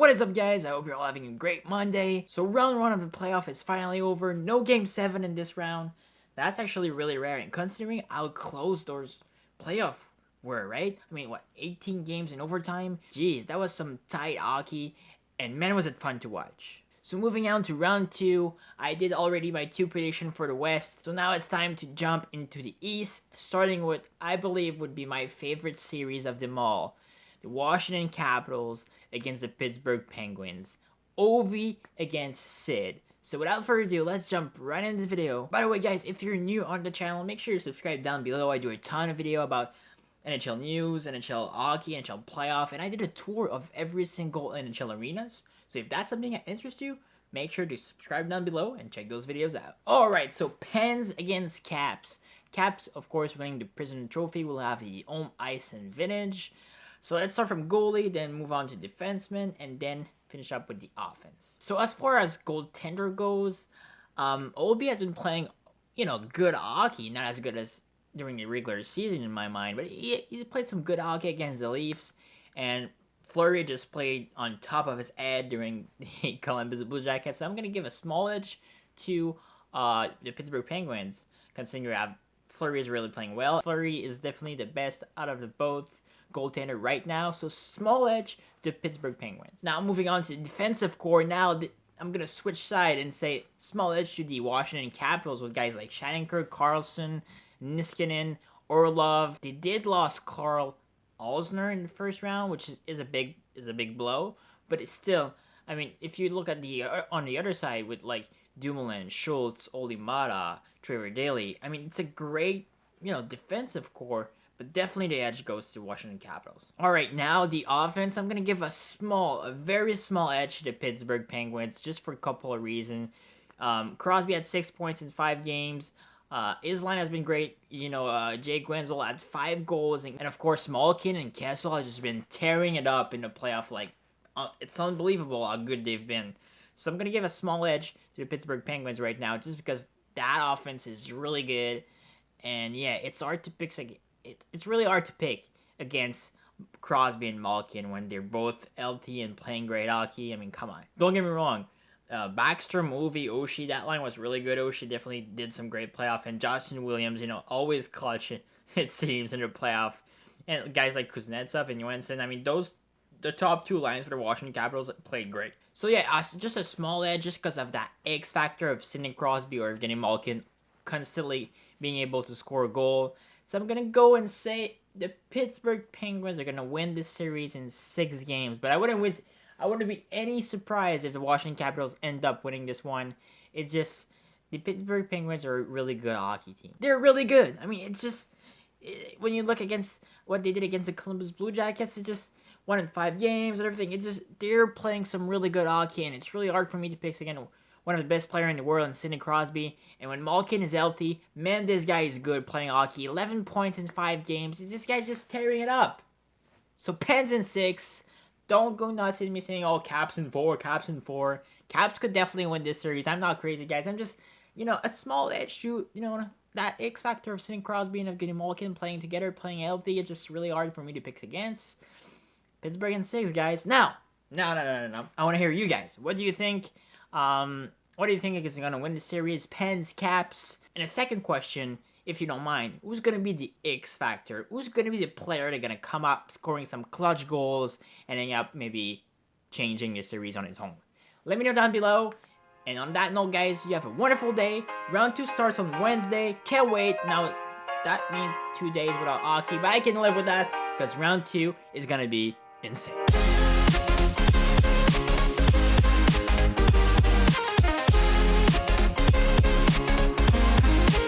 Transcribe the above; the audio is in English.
What is up, guys? I hope you're all having a great Monday. So round 1 of the playoff is finally over. No game 7 in this round. That's actually really rare, and considering how close those playoff were, right? I mean, what, 18 games in overtime? Jeez, that was some tight hockey, and man, was it fun to watch. So moving on to round 2, I did already my 2 prediction for the West. So now it's time to jump into the East, starting with I believe would be my favorite series of them all. The Washington Capitals against the Pittsburgh Penguins. Ovi against Sid. So without further ado, let's jump right into the video. By the way, guys, if you're new on the channel, make sure you subscribe down below. I do a ton of video about NHL news, NHL hockey, NHL playoff, and I did a tour of every single NHL arenas. So if that's something that interests you, make sure to subscribe down below and check those videos out. Alright, so Pens against Caps. Caps, of course, winning the President Trophy, will have the home ice and vintage. So let's start from goalie, then move on to defenseman, and then finish up with the offense. So as far as goaltender goes, Obi has been playing, good hockey. Not as good as during the regular season in my mind, but he's played some good hockey against the Leafs. And Fleury just played on top of his head during the Columbus Blue Jackets. So I'm going to give a small edge to the Pittsburgh Penguins, considering Fleury is really playing well. Fleury is definitely the best out of the both goaltender right now, so small edge to Pittsburgh Penguins. Now moving on to the defensive core. Now I'm gonna switch side and say small edge to the Washington Capitals with guys like Shattenkirk, Carlson, Niskanen, Orlov. They did lost Carl Alsner in the first round, which is a big blow, but it's still, I mean, if you look at the on the other side with like Dumoulin, Schultz, Olimata, Trevor Daley, I mean, it's a great defensive core. But definitely the edge goes to Washington Capitals. Alright, now the offense. I'm going to give a very small edge to the Pittsburgh Penguins just for a couple of reasons. Crosby had 6 points in 5 games. His line has been great. Jake Gwenzel had 5 goals. And of course, Malkin and Kessel have just been tearing it up in the playoff. It's unbelievable how good they've been. So I'm going to give a small edge to the Pittsburgh Penguins right now just because that offense is really good. And yeah, it's hard to pick. It's really hard to pick against Crosby and Malkin when they're both healthy and playing great hockey. I mean, come on. Don't get me wrong. Backstrom, Ovi, Oshie, that line was really good. Oshie definitely did some great playoff. And Justin Williams, always clutch, it seems, in the playoff. And guys like Kuznetsov and Johansson, I mean, the top 2 lines for the Washington Capitals played great. So yeah, just a small edge just because of that X factor of Sidney Crosby or Evgeny Malkin constantly being able to score a goal. So I'm going to go and say the Pittsburgh Penguins are going to win this series in 6 games. But I wouldn't be any surprise if the Washington Capitals end up winning this one. It's just the Pittsburgh Penguins are a really good hockey team. They're really good. I mean, it's just when you look against what they did against the Columbus Blue Jackets, it's just 1 in 5 games and everything. It's just they're playing some really good hockey, and it's really hard for me to pick again one of the best players in the world in Sidney Crosby. And when Malkin is healthy, man, this guy is good playing hockey. 11 points in 5 games. This guy's just tearing it up. So Pens in 6. Don't go nuts at me saying, oh, Caps in 4, Caps in 4. Caps could definitely win this series. I'm not crazy, guys. I'm just, a small edge to, that X factor of Sidney Crosby and Evgeny Malkin playing together, playing healthy. It's just really hard for me to pick against. Pittsburgh in 6, guys. Now. I want to hear you guys. What do you think? What do you think is going to win the series? Pens, Caps? And a second question, if you don't mind, who's going to be the X factor? Who's going to be the player that's going to come up scoring some clutch goals and end up maybe changing the series on his own? Let me know down below. And on that note, guys, you have a wonderful day. Round 2 starts on Wednesday. Can't wait. Now, that means 2 days without hockey, but I can live with that because round 2 is going to be insane.